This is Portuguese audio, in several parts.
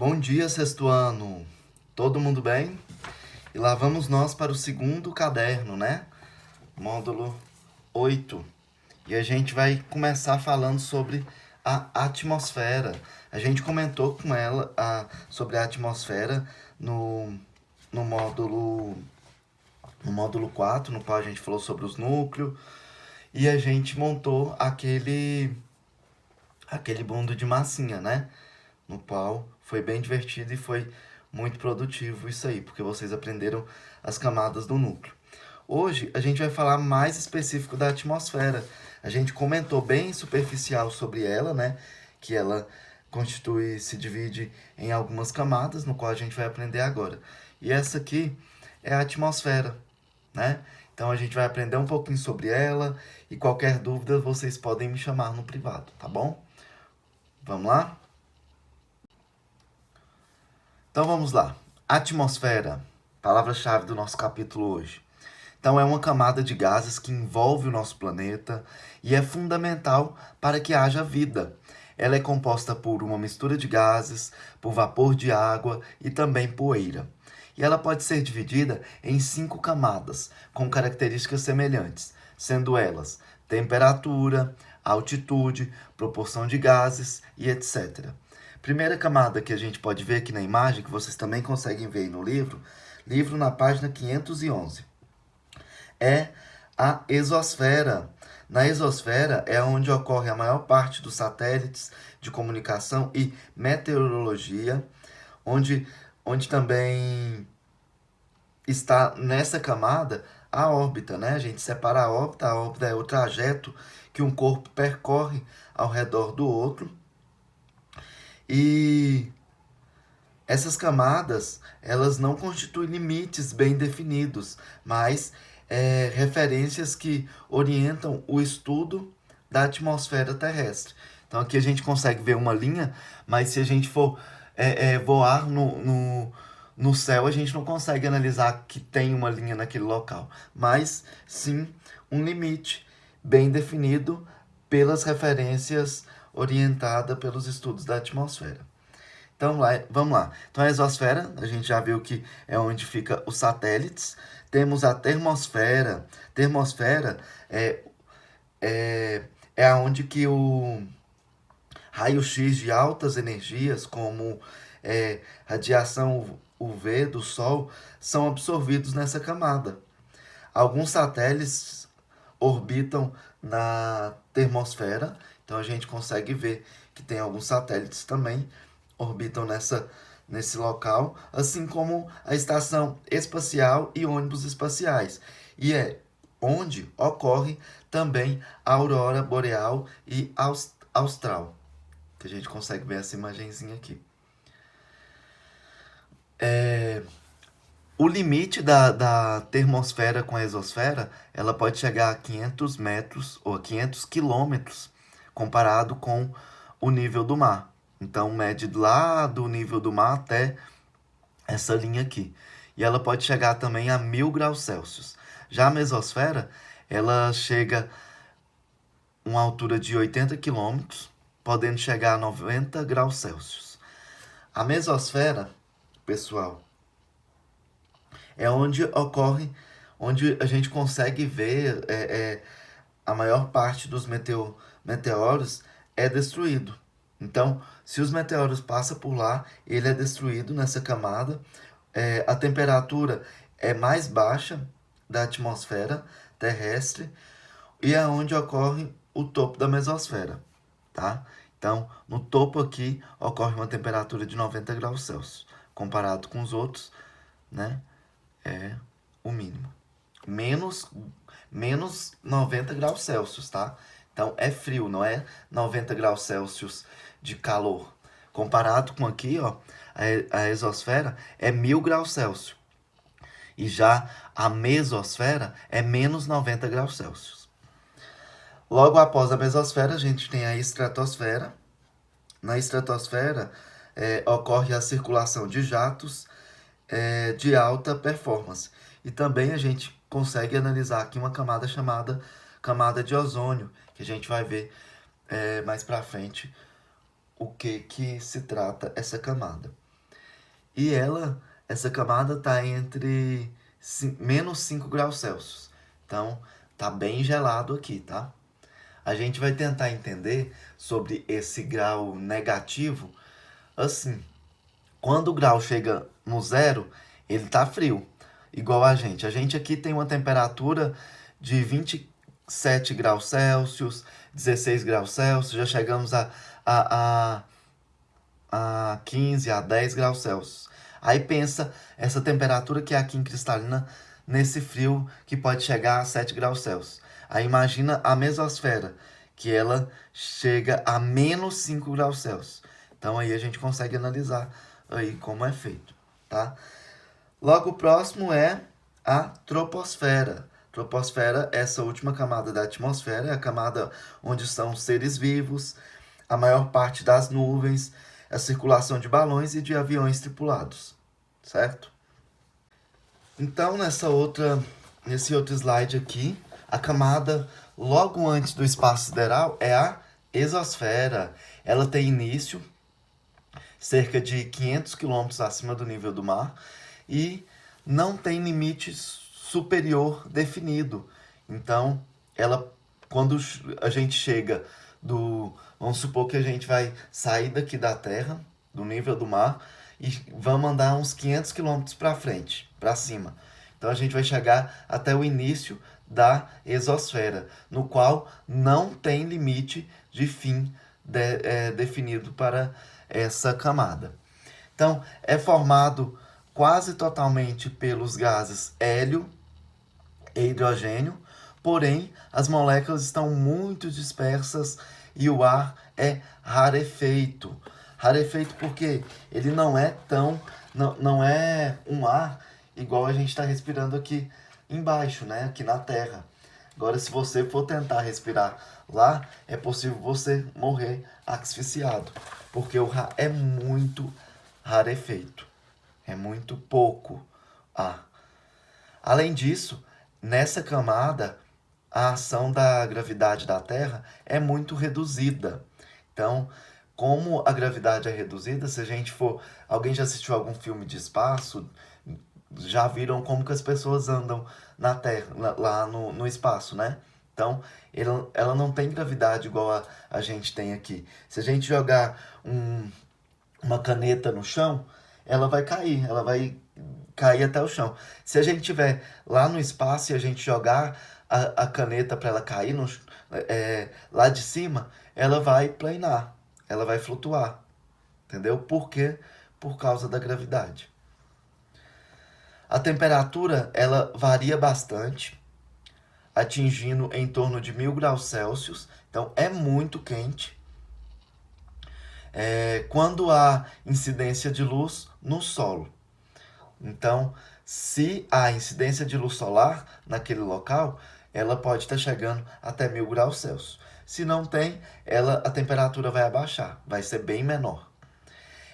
Bom dia, sexto ano. Todo mundo bem? E lá vamos nós para o segundo caderno, né? Módulo 8. E a gente vai começar falando sobre a atmosfera. A gente comentou com ela sobre a atmosfera no módulo no módulo 4, no qual a gente falou sobre os núcleos. E a gente montou aquele bando de massinha, né? No qual foi bem divertido e foi muito produtivo isso aí, porque vocês aprenderam as camadas do núcleo. Hoje a gente vai falar mais específico da atmosfera. A gente comentou bem superficial sobre ela, né? Que ela se divide em algumas camadas, no qual a gente vai aprender agora. E essa aqui é a atmosfera, né? Então a gente vai aprender um pouquinho sobre ela e qualquer dúvida vocês podem me chamar no privado, tá bom? Vamos lá? Então vamos lá. Atmosfera, palavra-chave do nosso capítulo hoje. Então é uma camada de gases que envolve o nosso planeta e é fundamental para que haja vida. Ela é composta por uma mistura de gases, por vapor de água e também poeira. E ela pode ser dividida em 5 camadas, com características semelhantes, sendo elas temperatura, altitude, proporção de gases e etc. Primeira camada que a gente pode ver aqui na imagem, que vocês também conseguem ver aí no livro na página 511, é a exosfera. Na exosfera é onde ocorre a maior parte dos satélites de comunicação e meteorologia, onde também está nessa camada a órbita, né? A gente separa a órbita é o trajeto que um corpo percorre ao redor do outro. E essas camadas, elas não constituem limites bem definidos, mas referências que orientam o estudo da atmosfera terrestre. Então aqui a gente consegue ver uma linha, mas se a gente for voar no céu, a gente não consegue analisar que tem uma linha naquele local, mas sim um limite bem definido pelas referências orientadas pelos estudos da atmosfera. Então, vamos lá. Então, a exosfera, a gente já viu que é onde fica os satélites. Temos a termosfera. Termosfera é onde que o raio-x de altas energias, como radiação UV do Sol, são absorvidos nessa camada. Alguns satélites orbitam na termosfera, então a gente consegue ver que tem alguns satélites também orbitam nesse local, assim como a estação espacial e ônibus espaciais. E é onde ocorre também a aurora boreal e austral, que a gente consegue ver essa imagenzinha aqui. O limite da termosfera com a exosfera, ela pode chegar a 500 metros ou a 500 quilômetros comparado com o nível do mar. Então, mede lá do nível do mar até essa linha aqui. E ela pode chegar também a 1000 graus Celsius. Já a mesosfera, ela chega a uma altura de 80 quilômetros, podendo chegar a 90 graus Celsius. A mesosfera, pessoal, é onde ocorre, onde a gente consegue ver a maior parte dos meteoros é destruído. Então, se os meteoros passam por lá, ele é destruído nessa camada. A temperatura é mais baixa da atmosfera terrestre e é onde ocorre o topo da mesosfera, tá? Então, no topo aqui ocorre uma temperatura de 90 graus Celsius. Comparado com os outros, né? É o mínimo. Menos 90 graus Celsius, tá? Então é frio, não é 90 graus Celsius de calor. Comparado com aqui, ó, a exosfera é 1000 graus Celsius. E já a mesosfera é menos 90 graus Celsius. Logo após a mesosfera, a gente tem a estratosfera. Na estratosfera ocorre a circulação de jatos de alta performance. E também a gente consegue analisar aqui uma camada chamada camada de ozônio, que a gente vai ver mais para frente o que se trata essa camada. E essa camada está entre menos 5 graus Celsius. Então, tá bem gelado aqui, tá? A gente vai tentar entender sobre esse grau negativo assim. Quando o grau chega no zero, ele tá frio, igual a gente. A gente aqui tem uma temperatura de 27 graus Celsius, 16 graus Celsius, já chegamos a, a 15, a 10 graus Celsius. Aí pensa essa temperatura que é aqui em Cristalina, nesse frio que pode chegar a 7 graus Celsius. Aí imagina a mesosfera, que ela chega a menos 5 graus Celsius. Então aí a gente consegue analisar aí como é feito, tá? Logo próximo é a troposfera. Troposfera, essa última camada da atmosfera, é a camada onde estão os seres vivos, a maior parte das nuvens, a circulação de balões e de aviões tripulados, certo? Então, nesse outro slide aqui, a camada logo antes do espaço sideral é a exosfera. Ela tem início cerca de 500 quilômetros acima do nível do mar e não tem limite superior definido. Então, quando a gente chega vamos supor que a gente vai sair daqui da Terra, do nível do mar, e vamos andar uns 500 quilômetros para frente, para cima. Então a gente vai chegar até o início da exosfera, no qual não tem limite de fim definido para essa camada. Então, é formado quase totalmente pelos gases hélio e hidrogênio, porém, as moléculas estão muito dispersas e o ar é rarefeito. Rarefeito porque ele não é não é um ar igual a gente está respirando aqui embaixo, né? Aqui na Terra. Agora, se você for tentar respirar lá, é possível você morrer asfixiado, porque o ar é muito rarefeito. É muito pouco ar. Além disso, nessa camada, a ação da gravidade da Terra é muito reduzida. Então, como a gravidade é reduzida, se a gente for... Alguém já assistiu algum filme de espaço? Já viram como que as pessoas andam na Terra, lá no espaço, né? Então, ela não tem gravidade igual a gente tem aqui. Se a gente jogar uma caneta no chão, ela vai cair até o chão. Se a gente estiver lá no espaço e a gente jogar a caneta para ela cair lá de cima, ela vai planar, ela vai flutuar. Entendeu? Por quê? Por causa da gravidade. A temperatura ela varia bastante, atingindo em torno de 1000 graus Celsius. Então é muito quente. Quando há incidência de luz no solo. Então, se há incidência de luz solar naquele local, ela pode estar chegando até 1000 graus Celsius. Se não tem, a temperatura vai abaixar, vai ser bem menor.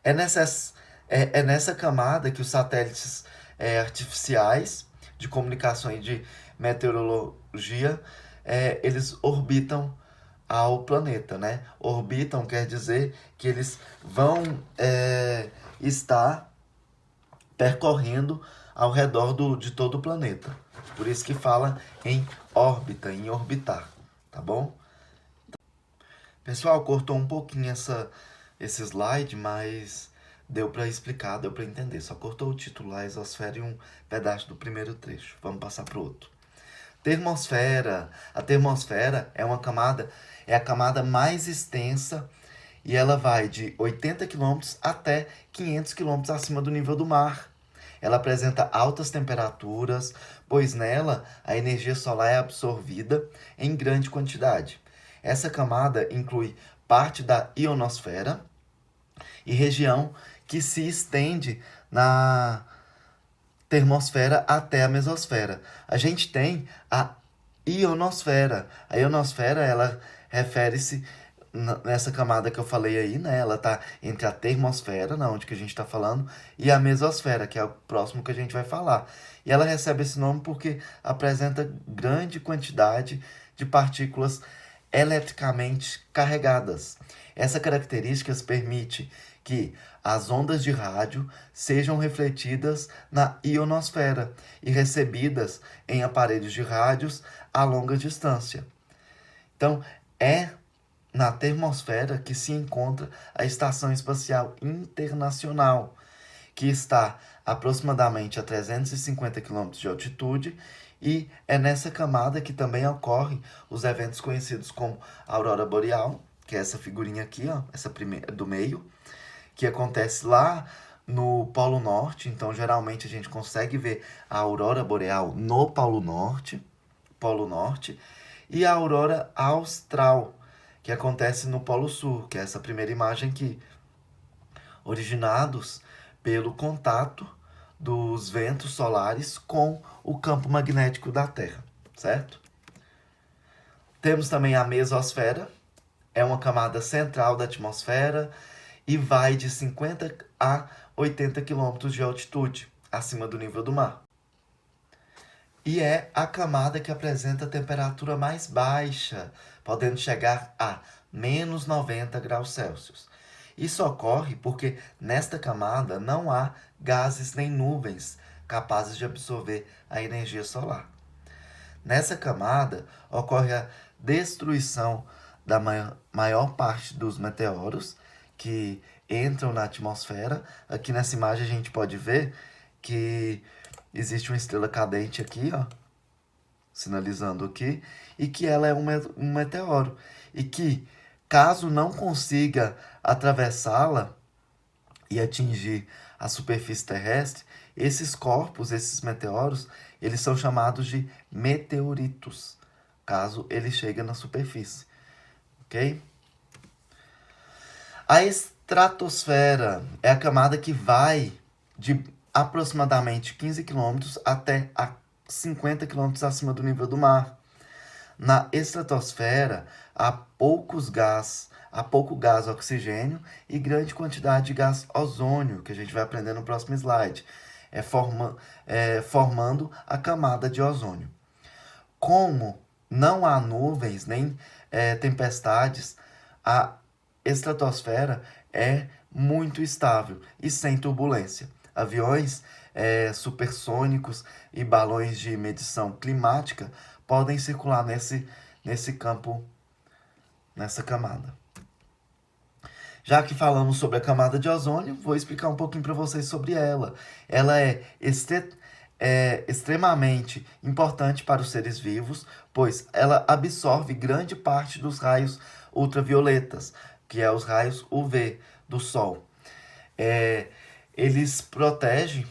É nessa camada que os satélites artificiais de comunicação e de meteorologia, eles orbitam ao planeta, né? Orbitam quer dizer que eles vão estar percorrendo ao redor de todo o planeta. Por isso que fala em órbita, em orbitar, tá bom? Pessoal, cortou um pouquinho esse slide, mas deu para explicar, deu para entender. Só cortou o título lá, exosfera, e um pedaço do primeiro trecho. Vamos passar para o outro. Termosfera. A termosfera é a camada mais extensa e ela vai de 80 km até 500 km acima do nível do mar. Ela apresenta altas temperaturas, pois nela a energia solar é absorvida em grande quantidade. Essa camada inclui parte da ionosfera e região que se estende na termosfera até a mesosfera. A gente tem a ionosfera. A ionosfera, ela refere-se nessa camada que eu falei aí, né? Ela tá entre a termosfera, na onde que a gente está falando, e a mesosfera, que é o próximo que a gente vai falar. E ela recebe esse nome porque apresenta grande quantidade de partículas eletricamente carregadas. Essa característica permite que as ondas de rádio sejam refletidas na ionosfera e recebidas em aparelhos de rádios a longa distância. Então, é na termosfera que se encontra a Estação Espacial Internacional, que está aproximadamente a 350 km de altitude, e é nessa camada que também ocorrem os eventos conhecidos como aurora boreal, que é essa figurinha aqui, ó, essa primeira do meio, que acontece lá no Polo Norte. Então, geralmente a gente consegue ver a aurora boreal no Polo Norte, e a aurora austral, que acontece no Polo Sul, que é essa primeira imagem aqui, originados pelo contato dos ventos solares com o campo magnético da Terra, certo? Temos também a mesosfera, é uma camada central da atmosfera e vai de 50 a 80 km de altitude, acima do nível do mar. E é a camada que apresenta a temperatura mais baixa, podendo chegar a menos 90 graus Celsius. Isso ocorre porque nesta camada não há gases nem nuvens capazes de absorver a energia solar. Nessa camada ocorre a destruição da maior parte dos meteoros que entram na atmosfera. Aqui nessa imagem a gente pode ver que existe uma estrela cadente aqui, ó, sinalizando aqui, e que ela é um meteoro. E que, caso não consiga atravessá-la e atingir a superfície terrestre, esses corpos, esses meteoros, eles são chamados de meteoritos, caso ele chegue na superfície, ok? A estratosfera é a camada que vai de aproximadamente 15 km até a 50 km acima do nível do mar. Na estratosfera há pouco gás oxigênio e grande quantidade de gás ozônio, que a gente vai aprender no próximo slide, formando a camada de ozônio. Como não há nuvens nem tempestades, a estratosfera é muito estável e sem turbulência. Aviões supersônicos e balões de medição climática podem circular nesse campo, nessa camada. Já que falamos sobre a camada de ozônio, vou explicar um pouquinho para vocês sobre ela. Ela é extremamente importante para os seres vivos, pois ela absorve grande parte dos raios ultravioletas, que é os raios UV do Sol. Eles protege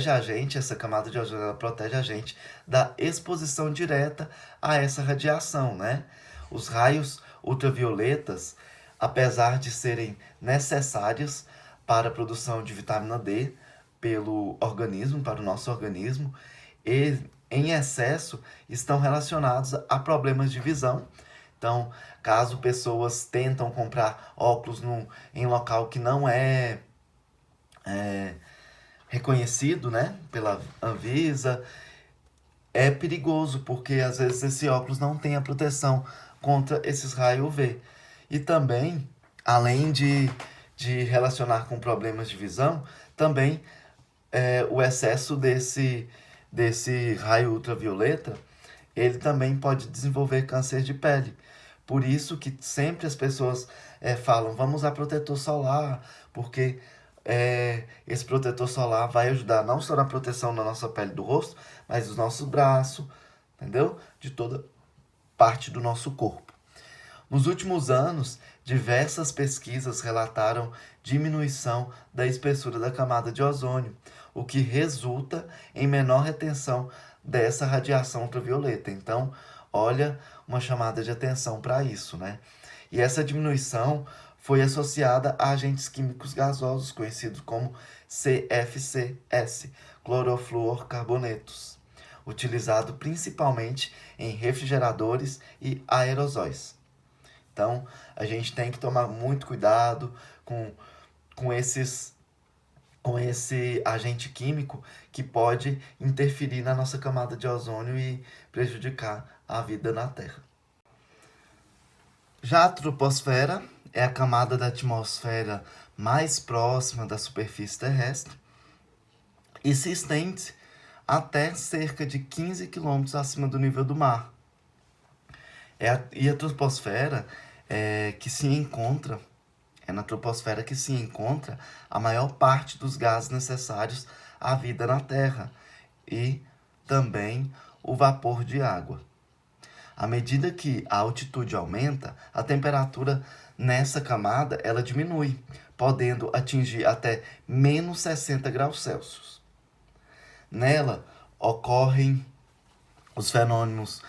a gente, essa camada de ozônio, ela protege a gente da exposição direta a essa radiação, né? Os raios ultravioletas, apesar de serem necessários para a produção de vitamina D pelo organismo, para o nosso organismo, e em excesso estão relacionados a problemas de visão. Então, caso pessoas tentam comprar óculos em local que não é reconhecido, né, pela Anvisa, é perigoso, porque às vezes esse óculos não tem a proteção contra esses raios UV. E também, além de relacionar com problemas de visão, também o excesso desse raio ultravioleta, ele também pode desenvolver câncer de pele. Por isso que sempre as pessoas falam, vamos usar protetor solar, porque esse protetor solar vai ajudar não só na proteção da nossa pele do rosto, mas dos nossos braços, entendeu? De toda parte do nosso corpo. Nos últimos anos, diversas pesquisas relataram diminuição da espessura da camada de ozônio, o que resulta em menor retenção dessa radiação ultravioleta. Então, olha, uma chamada de atenção para isso, né? E essa diminuição foi associada a agentes químicos gasosos, conhecidos como CFCs, clorofluorcarbonetos, utilizado principalmente em refrigeradores e aerosóis. Então, a gente tem que tomar muito cuidado com esse agente químico que pode interferir na nossa camada de ozônio e prejudicar a vida na Terra. Já a troposfera é a camada da atmosfera mais próxima da superfície terrestre e se estende até cerca de 15 quilômetros acima do nível do mar. E a troposfera que se encontra, é na troposfera que se encontra a maior parte dos gases necessários à vida na Terra e também o vapor de água. À medida que a altitude aumenta, a temperatura nessa camada ela diminui, podendo atingir até menos 60 graus Celsius. Nela ocorrem os fenômenos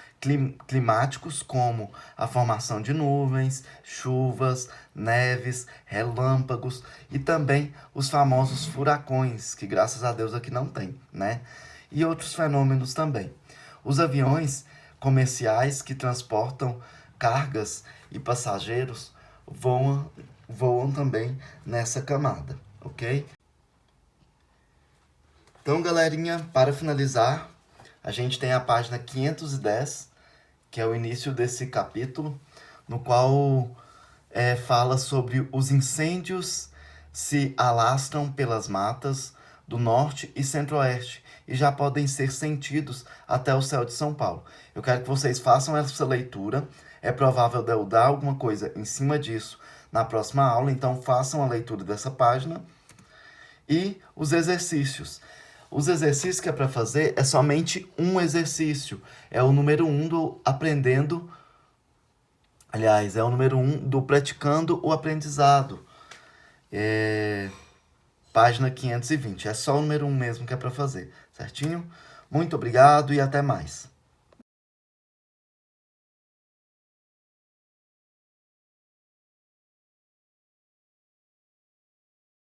climáticos como a formação de nuvens, chuvas, neves, relâmpagos e também os famosos furacões, que graças a Deus aqui não tem, né? E outros fenômenos também. Os aviões comerciais que transportam cargas e passageiros voam também nessa camada, ok? Então, galerinha, para finalizar, a gente tem a página 510, que é o início desse capítulo, no qual fala sobre os incêndios se alastram pelas matas do norte e centro-oeste e já podem ser sentidos até o céu de São Paulo. Eu quero que vocês façam essa leitura. É provável de eu dar alguma coisa em cima disso na próxima aula, então façam a leitura dessa página. E os exercícios. Os exercícios que é para fazer é somente um exercício. É o número 1 do aprendendo. Aliás, é o número 1 do praticando o aprendizado. Página 520. É só o número 1 mesmo que é para fazer. Certinho? Muito obrigado e até mais.